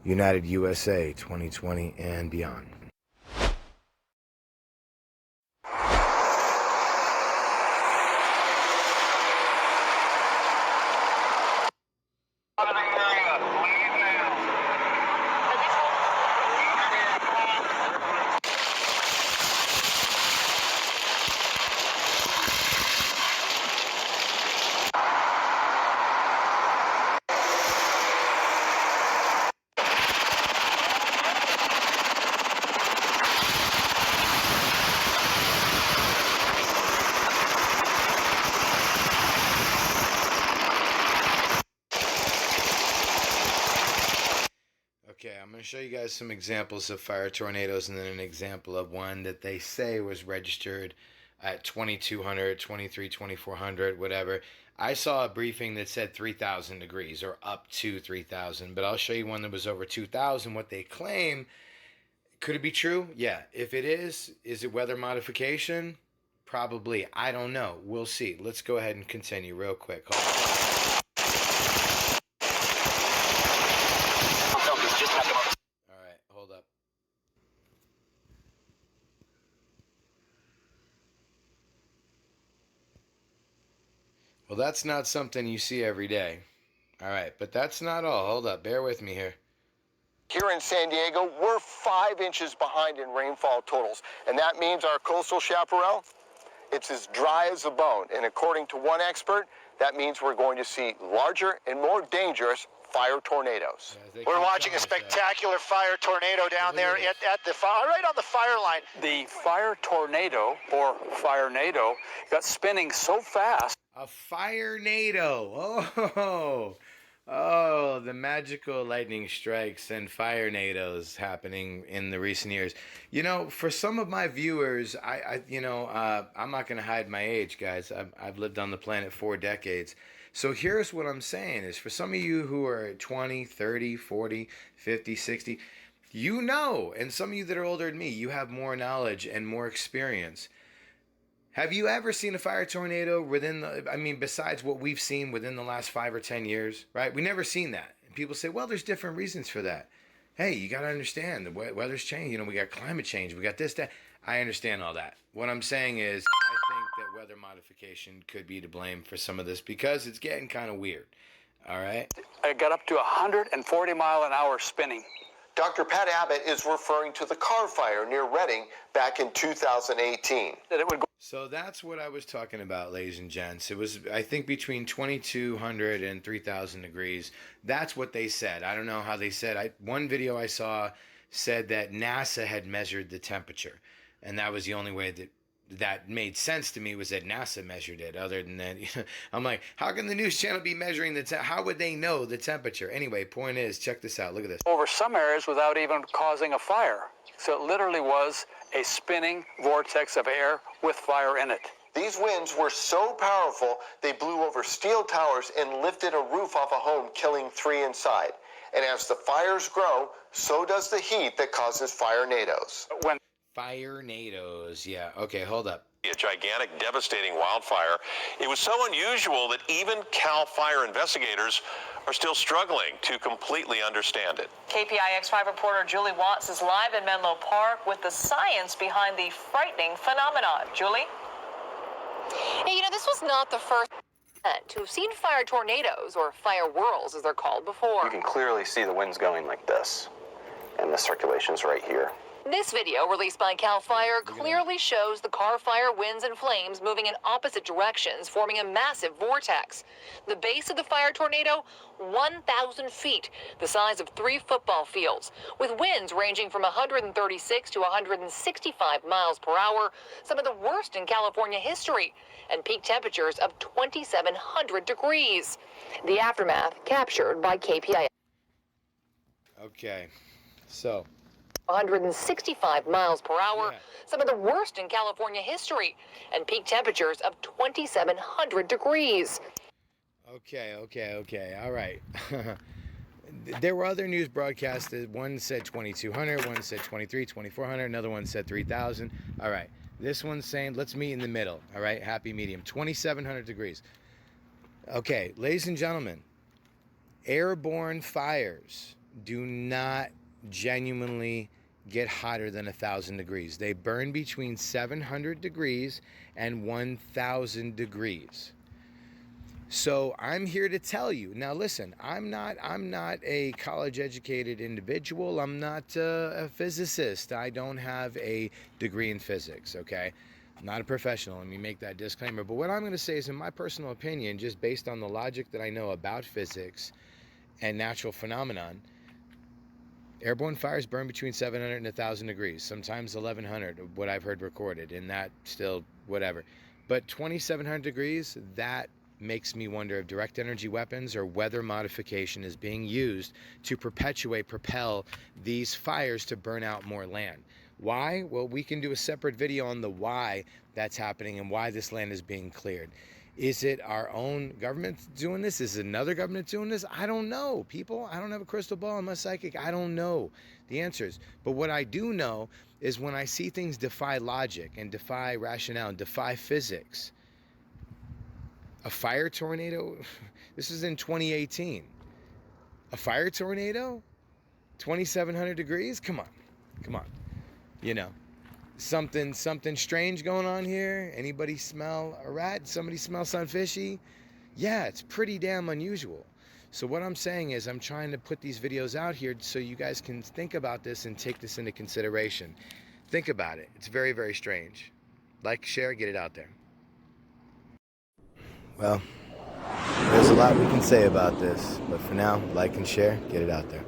United USA 2020 and beyond. Okay, I'm going to show you guys some examples of fire tornadoes and then an example of one that they say was registered at 2200, 23, 2400, whatever. I saw a briefing that said 3000 degrees or up to 3000, but I'll show you one that was over 2000. What they claim, could it be true? Yeah. If it is it weather modification? Probably. I don't know. We'll see. Let's go ahead and continue real quick. Hold on. All right, hold up. Well, that's not something you see every day. All right, but that's not all. Hold up. Bear with me here. Here in San Diego, we're 5 inches behind in rainfall totals, and that means our coastal chaparral, it's as dry as a bone. And according to one expert, that means we're going to see larger and more dangerous fire tornadoes. Yeah, we're watching a spectacular fire tornado down there at the fire, right on the fire line. The fire tornado, or fire-nado, got spinning so fast. A fire-nado. Oh, the magical lightning strikes and fire-nados happening in the recent years. You know, for some of my viewers, I'm not going to hide my age, guys. I've lived on the planet 4 decades. So here's what I'm saying is for some of you who are 20, 30, 40, 50, 60, you know, and some of you that are older than me, you have more knowledge and more experience. Have you ever seen a fire tornado besides what we've seen within the last 5 or 10 years, right? We never seen that. And people say, well, there's different reasons for that. Hey, you got to understand the weather's changed. You know, we got climate change. We got this, that. I understand all that. What I'm saying is I think that weather modification could be to blame for some of this because it's getting kind of weird. All right? It got up to 140 mile an hour spinning. Dr. Pat Abbott is referring to the car fire near Redding back in 2018. That it would go. So that's what I was talking about, ladies and gents. It was, I think, between 2200 and 3000 degrees. That's what they said. I don't know how they said. One video I saw said that NASA had measured the temperature. And that was the only way that made sense to me, was that NASA measured it. Other than that, I'm like, how can the news channel be measuring how would they know the temperature? Anyway, point is, check this out. Look at this. Over some areas without even causing a fire. So it literally was a spinning vortex of air with fire in it. These winds were so powerful, they blew over steel towers and lifted a roof off a home, killing 3 inside. And as the fires grow, so does the heat that causes fire-nados. Fire-nados, yeah. Okay, hold up. A gigantic, devastating wildfire. It was so unusual that even CAL FIRE investigators are still struggling to completely understand it. KPIX5 reporter Julie Watts is live in Menlo Park with the science behind the frightening phenomenon. Julie? Hey, this was not the first to have seen fire tornadoes, or fire whirls as they're called, before. You can clearly see the winds going like this, and the circulation's right here. This video, released by CAL FIRE, clearly shows the car fire winds and flames moving in opposite directions, forming a massive vortex. The base of the fire tornado, 1,000 feet, the size of 3 football fields, with winds ranging from 136 to 165 miles per hour, some of the worst in California history, and peak temperatures of 2,700 degrees. The aftermath captured by KPI. Okay, so 165 miles per hour, some of the worst in California history, and peak temperatures of 2,700 degrees. Okay, all right. There were other news broadcasts that one said 2200, one said 23, 2400, another one said 3000. All right, this one's saying let's meet in the middle, all right, happy medium, 2,700 degrees. Okay, ladies and gentlemen, airborne fires do not genuinely get hotter than 1,000 degrees. They burn between 700 degrees and 1,000 degrees. So I'm here to tell you. Now listen, I'm not a college educated individual. I'm not a physicist. I don't have a degree in physics, okay? I'm not a professional. Let me make that disclaimer. But what I'm going to say is, in my personal opinion, just based on the logic that I know about physics and natural phenomenon, airborne fires burn between 700 and 1,000 degrees, sometimes 1,100, what I've heard recorded, and that still whatever. But 2,700 degrees, that makes me wonder if direct energy weapons or weather modification is being used to propel these fires to burn out more land. Why? Well, we can do a separate video on the why that's happening and why this land is being cleared. Is it our own government doing this? Is another government doing this? I don't know, people. I don't have a crystal ball. I'm a psychic. I don't know the answers. But what I do know is when I see things defy logic and defy rationale and defy physics, a fire tornado, this is in 2018. A fire tornado? 2,700 degrees? Come on. Come on. You know, something strange going on here. Anybody smell a rat? Somebody smell something fishy? Yeah, it's pretty damn unusual. So what I'm saying is I'm trying to put these videos out here so you guys can think about this and take this into consideration. Think about it. It's very, very strange. Like, share, get it out there. Well, there's a lot we can say about this, but for now, like and share, get it out there.